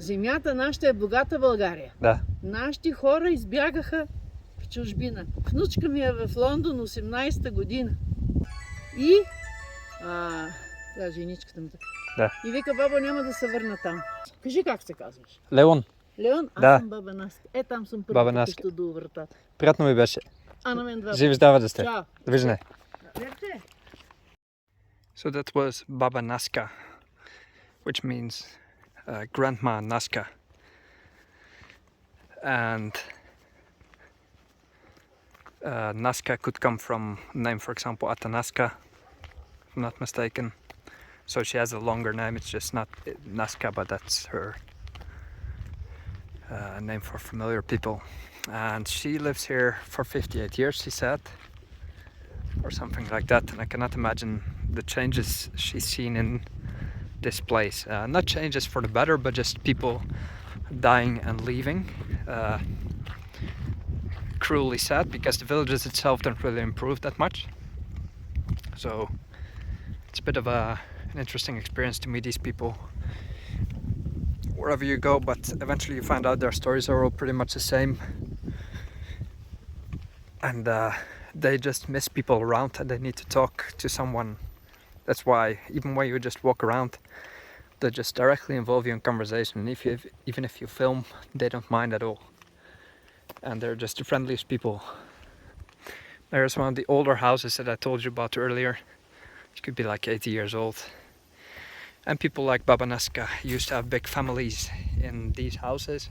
Земята нашата е богата България. Да. Нашите хора избягаха в чужбина. Внучка ми е в Лондон 18-та година. И женичката ми. Да. И вика, баба, няма да се върна там. Кажи как се казваш. Леон. Леон, аз Да. съм Баба Наска. Там съм Баба първата Наска. къща до вратата. Приятно ми беше. А на мен два. Живи здраве да сте. Чао. Довиждане. Верте. So that was Baba Naska, which means Grandma Naska. And Naska could come from name, for example, Atanaska, if I'm not mistaken. So she has a longer name, it's just not Naska, but that's her name for familiar people. And she lives here for 58 years, she said, or something like that. And I cannot imagine the changes she's seen in this place. Not changes for the better, but just people dying and leaving. Cruelly sad, because the villages itself don't really improve that much. So it's a bit of an interesting experience to meet these people wherever you go, but eventually you find out their stories are all pretty much the same. And they just miss people around and they need to talk to someone. That's why even when you just walk around, they just directly involve you in conversation. And even if you film, they don't mind at all. And they're just the friendliest people. There's one of the older houses that I told you about earlier. It could be like 80 years old. And people like Baba Naska used to have big families in these houses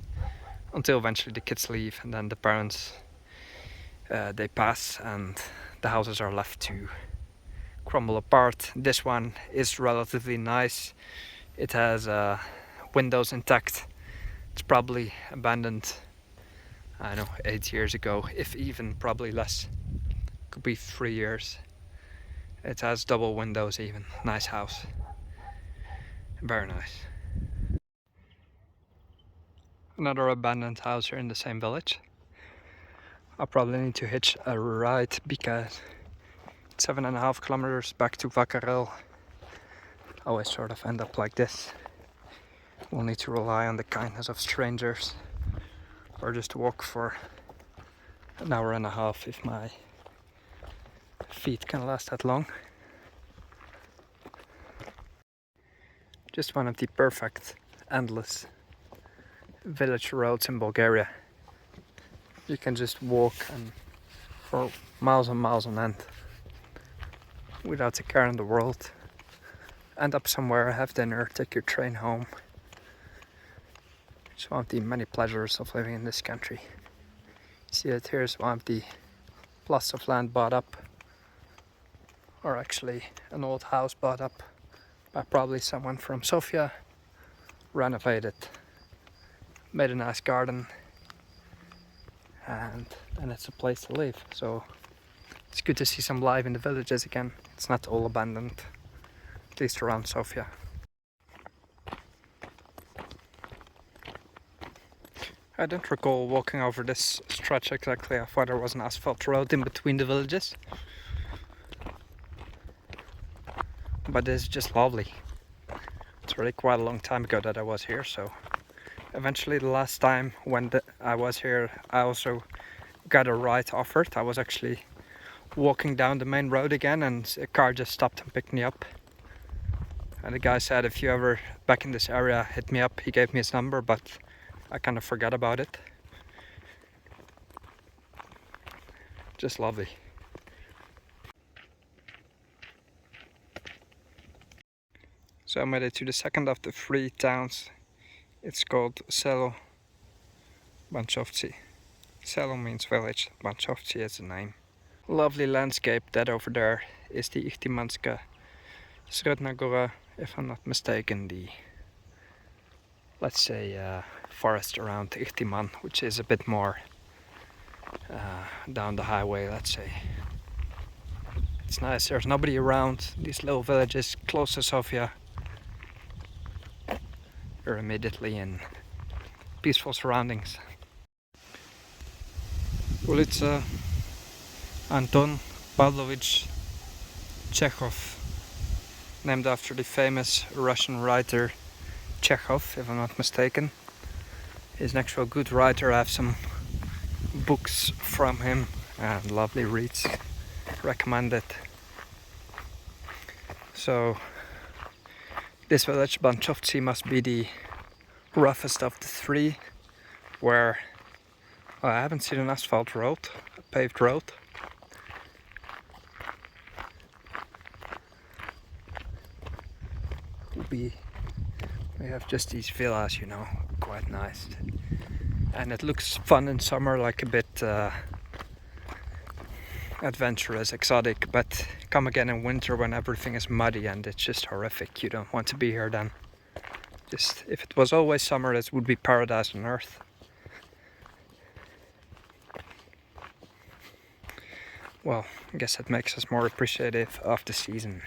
until eventually the kids leave, and then the parents they pass and the houses are left to crumble apart. This one is relatively nice. It has windows intact. It's probably abandoned, I don't know, 8 years ago, if even, probably less. Could be 3 years. It has double windows even. Nice house. Very nice. Another abandoned house here in the same village. I'll probably need to hitch a ride because it's 7.5 kilometers back to Vakarel. I always sort of end up like this. We'll need to rely on the kindness of strangers, or just walk for an hour and a half if my feet can last that long. Just one of the perfect, endless village roads in Bulgaria. You can just walk and for miles and miles on end without a care in the world. End up somewhere, have dinner, take your train home. It's one of the many pleasures of living in this country. See that here's one of the plots of land bought up, or actually an old house bought up by probably someone from Sofia, renovated, made a nice garden, and then it's a place to live. So it's good to see some life in the villages again. It's not all abandoned, at least around Sofia. I don't recall walking over this stretch exactly. I thought there was an asphalt road in between the villages. But it's just lovely. It's really quite a long time ago that I was here, so eventually the last time when I was here, I also got a ride offered. I was actually walking down the main road again and a car just stopped and picked me up. And the guy said, if you ever back in this area, hit me up. He gave me his number, but I kind of forgot about it. Just lovely. So I made it to the second of the 3 towns. It's called Selo Banchovci. Selo means village, Banchovci is the name. Lovely landscape. That over there is the Ihtimanska Sredna Gora, if I'm not mistaken, the, let's say, forest around Ihtiman, which is a bit more down the highway, let's say. It's nice, there's nobody around, these little villages close to Sofia. You're immediately in peaceful surroundings. Ulica Anton Pavlovich Chekhov, named after the famous Russian writer Chekhov, if I'm not mistaken. He's an actual good writer. I have some books from him and lovely reads. Recommend it. So this village, Banchovci, must be the roughest of the three, where I haven't seen an asphalt road, a paved road. We have just these villas, you know, quite nice. And it looks fun in summer, like a bit adventurous, exotic, but come again in winter when everything is muddy and it's just horrific. You don't want to be here then. Just, if it was always summer, this would be paradise on earth. Well, I guess that makes us more appreciative of the season.